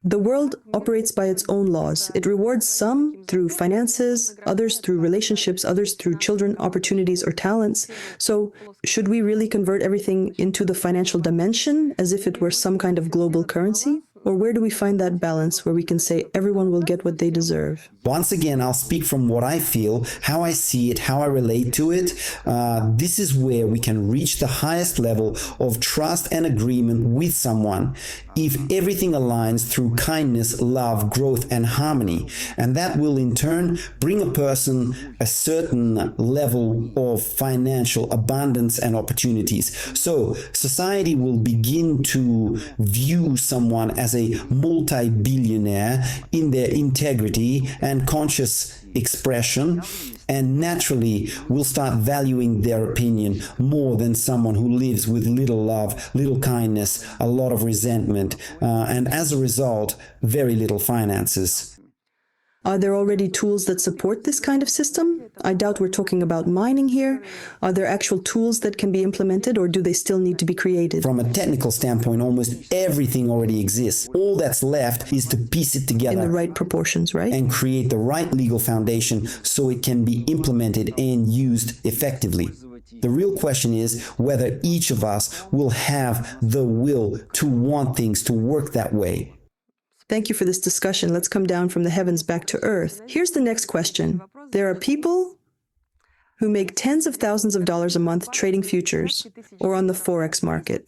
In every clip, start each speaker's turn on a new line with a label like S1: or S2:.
S1: The world operates by its own laws. It rewards some through finances, others through relationships, others through children, opportunities, or talents. So, should we really convert everything into the financial dimension as if it were some kind of global currency? Or where do we find that balance where we can say everyone will get what they deserve?
S2: Once again, I'll speak from what I feel, how I see it, how I relate to it. This is where we can reach the highest level of trust and agreement with someone if everything aligns through kindness, love, growth, and harmony. And that will in turn bring a person a certain level of financial abundance and opportunities. So society will begin to view someone as a multi-billionaire in their integrity and conscious expression, and naturally will start valuing their opinion more than someone who lives with little love, little kindness, a lot of resentment, and as a result, very little finances.
S1: Are there already tools that support this kind of system? I doubt we're talking about mining here. Are there actual tools that can be implemented, or do they still need to be created?
S2: From a technical standpoint, almost everything already exists. All that's left is to piece it together.
S1: In the right proportions, right?
S2: And create the right legal foundation so it can be implemented and used effectively. The real question is whether each of us will have the will to want things to work that way.
S1: Thank you for this discussion. Let's come down from the heavens back to earth. Here's the next question. There are people who make tens of thousands of dollars a month trading futures or on the Forex market.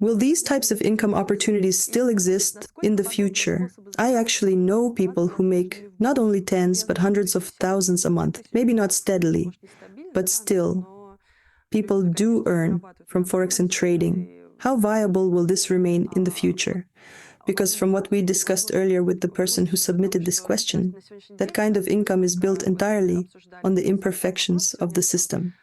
S1: Will these types of income opportunities still exist in the future? I actually know people who make not only tens, but hundreds of thousands a month. Maybe not steadily, but still, people do earn from Forex and trading. How viable will this remain in the future? Because from what we discussed earlier with the person who submitted this question, that kind of income is built entirely on the imperfections of the system.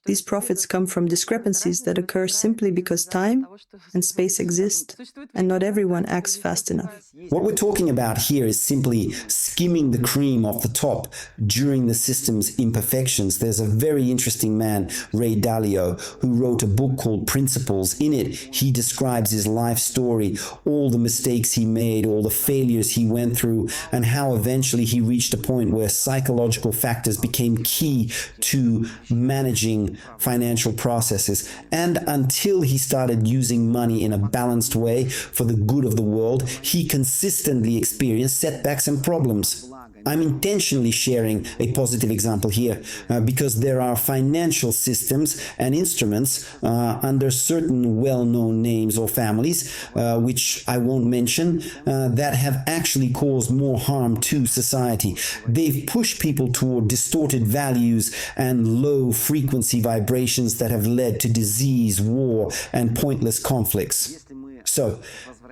S1: These profits come from discrepancies that occur simply because time and space exist, and not everyone acts fast enough.
S2: What we're talking about here is simply skimming the cream off the top during the system's imperfections. There's a very interesting man, Ray Dalio, who wrote a book called Principles. In it, he describes his life story, all the mistakes he made, all the failures he went through, and how eventually he reached a point where psychological factors became key to managing financial processes. And until he started using money in a balanced way for the good of the world, he consistently experienced setbacks and problems. I'm intentionally sharing a positive example here because there are financial systems and instruments under certain well-known names or families, which I won't mention, that have actually caused more harm to society. They've pushed people toward distorted values and low-frequency vibrations that have led to disease, war, and pointless conflicts. So,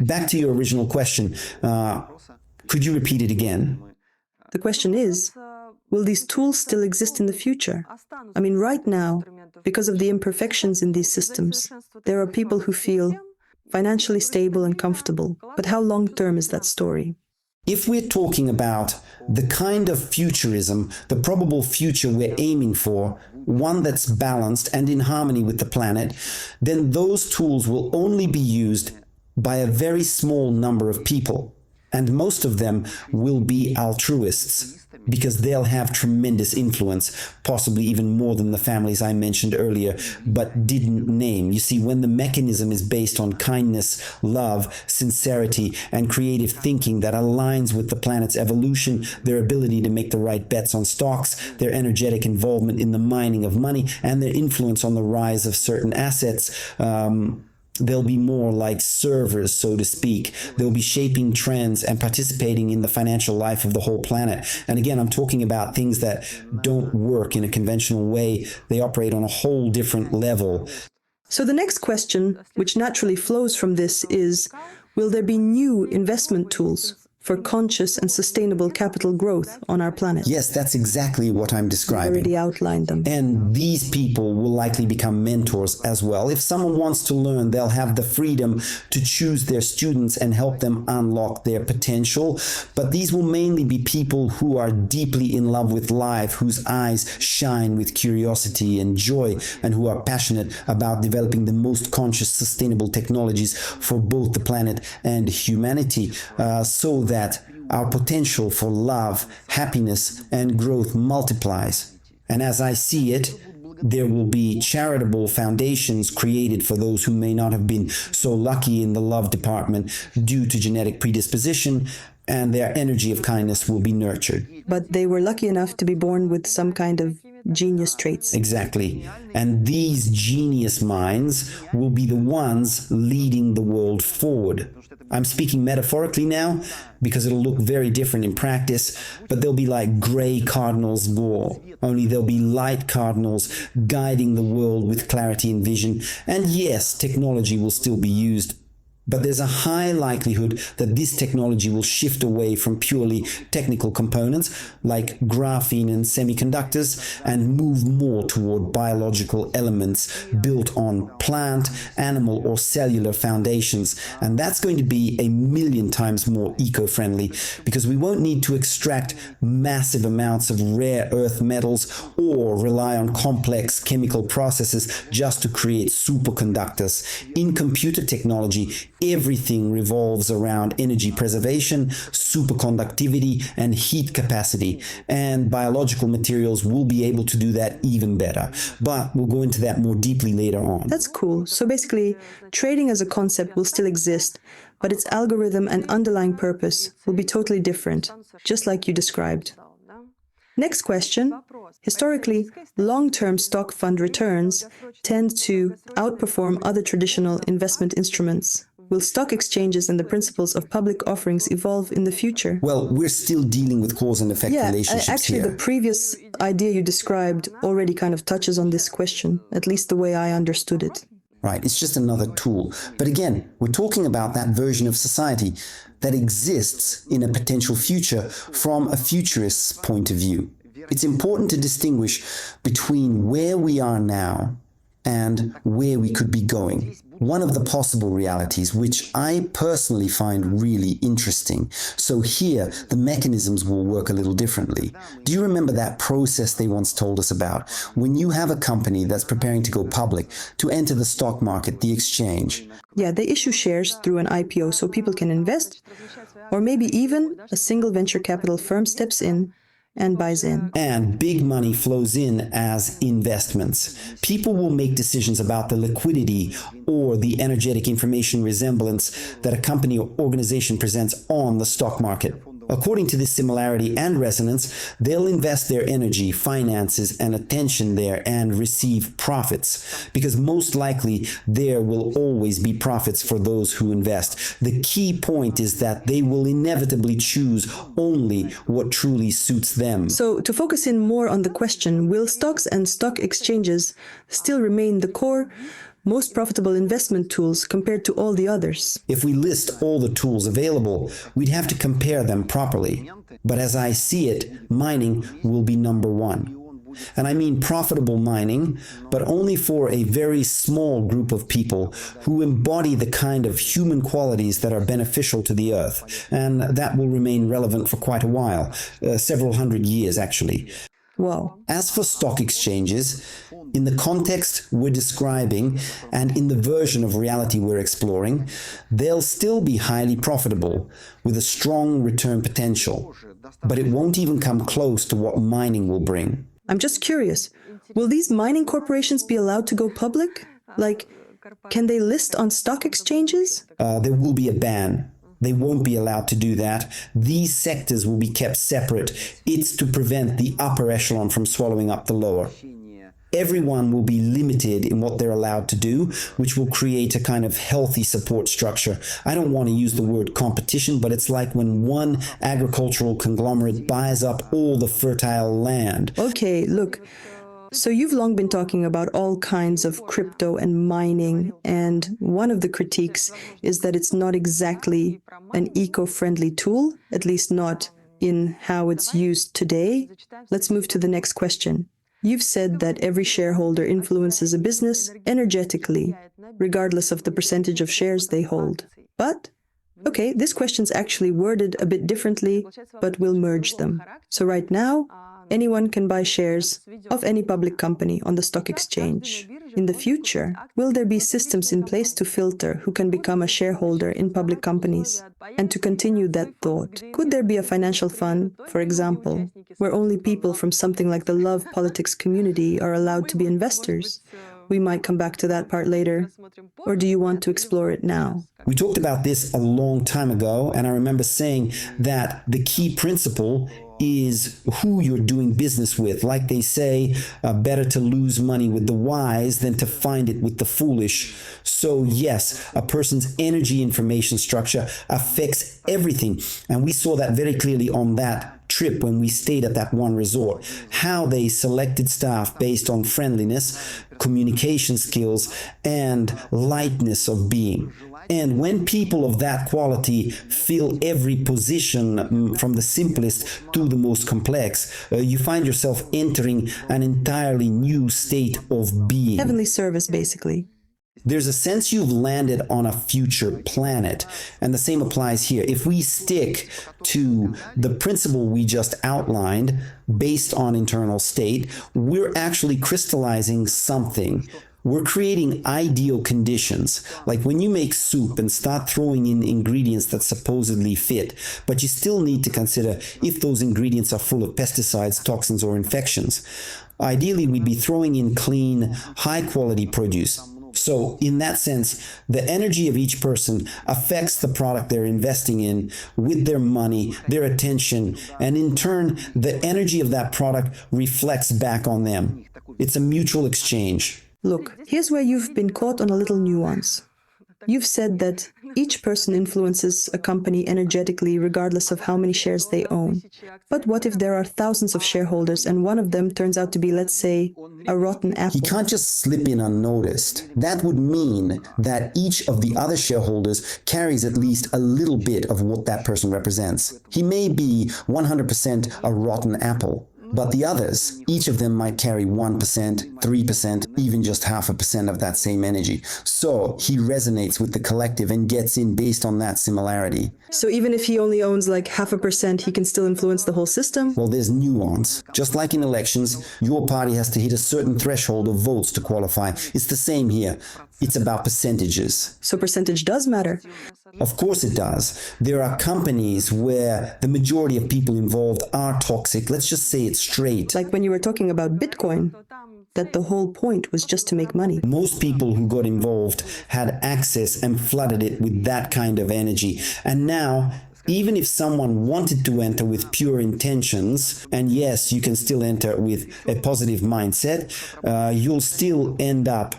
S2: back to your original question. Could you repeat it again?
S1: The question is, will these tools still exist in the future? I mean, right now, because of the imperfections in these systems, there are people who feel financially stable and comfortable. But how long-term is that story?
S2: If we're talking about the kind of futurism, the probable future we're aiming for, one that's balanced and in harmony with the planet, then those tools will only be used by a very small number of people. And most of them will be altruists because they'll have tremendous influence, possibly even more than the families I mentioned earlier, but didn't name. You see, when the mechanism is based on kindness, love, sincerity, and creative thinking that aligns with the planet's evolution, their ability to make the right bets on stocks, their energetic involvement in the mining of money, and their influence on the rise of certain assets, they'll be more like servers, so to speak. They'll be shaping trends and participating in the financial life of the whole planet. And again, I'm talking about things that don't work in a conventional way. They operate on a whole different level.
S1: So the next question, which naturally flows from this, is, will there be new investment tools for conscious and sustainable capital growth on our planet.
S2: Yes, that's exactly what I'm
S1: You
S2: describing.
S1: already outlined them.
S2: And these people will likely become mentors as well. If someone wants to learn, they'll have the freedom to choose their students and help them unlock their potential. But these will mainly be people who are deeply in love with life, whose eyes shine with curiosity and joy, and who are passionate about developing the most conscious, sustainable technologies for both the planet and humanity, so that our potential for love, happiness, and growth multiplies. And as I see it, there will be charitable foundations created for those who may not have been so lucky in the love department due to genetic predisposition, and their energy of kindness will be nurtured.
S1: But they were lucky enough to be born with some kind of genius traits.
S2: Exactly. And these genius minds will be the ones leading the world forward. I'm speaking metaphorically now because it'll look very different in practice, but they'll be like gray cardinals more. Only there'll be light cardinals guiding the world with clarity and vision. And yes, technology will still be used, but there's a high likelihood that this technology will shift away from purely technical components like graphene and semiconductors and move more toward biological elements built on plant, animal, or cellular foundations. And that's going to be 1,000,000 times more eco-friendly because we won't need to extract massive amounts of rare earth metals or rely on complex chemical processes just to create superconductors. In computer technology, everything revolves around energy preservation, superconductivity, and heat capacity. And biological materials will be able to do that even better. But we'll go into that more deeply later on.
S1: That's cool. So basically, trading as a concept will still exist, but its algorithm and underlying purpose will be totally different, just like you described. Next question. Historically, long-term stock fund returns tend to outperform other traditional investment instruments. Will stock exchanges and the principles of public offerings evolve in the future?
S2: Well, we're still dealing with cause and effect relationships
S1: actually,
S2: here.
S1: the previous idea you described already kind of touches on this question, at least the way I understood it.
S2: Right, it's just another tool. But again, we're talking about that version of society that exists in a potential future from a futurist's point of view. It's important to distinguish between where we are now and where we could be going. One of the possible realities, which I personally find really interesting. So here, the mechanisms will work a little differently. Do you remember that process they once told us about? When you have a company that's preparing to go public, to enter the stock market, the exchange.
S1: Yeah, they issue shares through an IPO so people can invest, or maybe even a single venture capital firm steps in and buys in.
S2: And big money flows in as investments. People will make decisions about the liquidity or the energetic information resemblance that a company or organization presents on the stock market. According to this similarity and resonance, they'll invest their energy, finances, and attention there and receive profits, because most likely there will always be profits for those who invest. The key point is that they will inevitably choose only what truly suits them.
S1: So, to focus in more on the question, will stocks and stock exchanges still remain the core, most profitable investment tools compared to all the others?
S2: If we list all the tools available, we'd have to compare them properly. But as I see it, mining will be number one. And I mean profitable mining, but only for a very small group of people who embody the kind of human qualities that are beneficial to the earth. And that will remain relevant for quite a while, several hundred years actually.
S1: Wow.
S2: As for stock exchanges, in the context we're describing and in the version of reality we're exploring, they'll still be highly profitable with a strong return potential, but it won't even come close to what mining will bring.
S1: I'm just curious, will these mining corporations be allowed to go public? Like, can they list on stock exchanges?
S2: There will be a ban. They won't be allowed to do that. These sectors will be kept separate. It's to prevent the upper echelon from swallowing up the lower. Everyone will be limited in what they're allowed to do, which will create a kind of healthy support structure. I don't want to use the word competition, but it's like when one agricultural conglomerate buys up all the fertile land.
S1: Okay, look, So you've long been talking about all kinds of crypto and mining, and one of the critiques is that it's not exactly an eco-friendly tool, at least not in how it's used today. Let's move to the next question. You've said that every shareholder influences a business energetically, regardless of the percentage of shares they hold. But okay, this question's actually worded a bit differently, but we'll merge them. So right now, anyone can buy shares of any public company on the stock exchange. In the future, will there be systems in place to filter who can become a shareholder in public companies? And to continue that thought, could there be a financial fund, for example, where only people from something like the love politics community are allowed to be investors? We might come back to that part later. Or do you want to explore it now?
S2: We talked about this a long time ago, and I remember saying that the key principle is who you're doing business with. Like they say, better to lose money with the wise than to find it with the foolish. So yes, a person's energy information structure affects everything. And we saw that very clearly on that trip when we stayed at that one resort. How they selected staff based on friendliness, communication skills, and lightness of being. And when people of that quality fill every position from the simplest to the most complex, you find yourself entering an entirely new state of being.
S1: Heavenly service, basically.
S2: There's a sense you've landed on a future planet, and the same applies here. If we stick to the principle we just outlined based on internal state, we're actually crystallizing something. We're creating ideal conditions, like when you make soup and start throwing in ingredients that supposedly fit, but you still need to consider if those ingredients are full of pesticides, toxins, or infections. Ideally, we'd be throwing in clean, high-quality produce. So in that sense, the energy of each person affects the product they're investing in with their money, their attention, and in turn, the energy of that product reflects back on them. It's a mutual exchange.
S1: Look, here's where you've been caught on a little nuance. You've said that each person influences a company energetically regardless of how many shares they own. But what if there are thousands of shareholders and one of them turns out to be, let's say, a rotten apple?
S2: He can't just slip in unnoticed. That would mean that each of the other shareholders carries at least a little bit of what that person represents. He may be 100% a rotten apple, but the others, each of them might carry 1%, 3%, even just 0.5% of that same energy. So he resonates with the collective and gets in based on that similarity.
S1: So even if he only owns like 0.5%, he can still influence the whole system?
S2: Well, there's nuance. Just like in elections, your party has to hit a certain threshold of votes to qualify. It's the same here. It's about percentages.
S1: So percentage does matter.
S2: Of course it does. There are companies where the majority of people involved are toxic. Let's just say it straight.
S1: Like when you were talking about Bitcoin, that the whole point was just to make money.
S2: Most people who got involved had access and flooded it with that kind of energy. And now, even if someone wanted to enter with pure intentions, and yes, you can still enter with a positive mindset, you'll still end up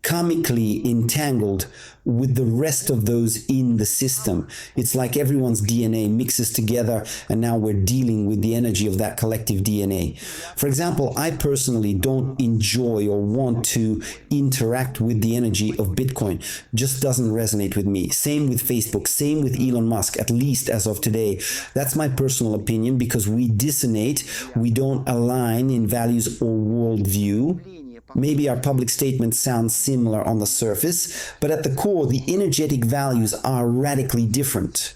S2: karmically entangled with the rest of those in the system. It's like everyone's DNA mixes together, and now we're dealing with the energy of that collective DNA. For example, I personally don't enjoy or want to interact with the energy of Bitcoin. Just doesn't resonate with me. Same with Facebook, same with Elon Musk, at least as of today. That's my personal opinion, because we dissonate, we don't align in values or worldview. Maybe our public statements sound similar on the surface, but at the core, the energetic values are radically different.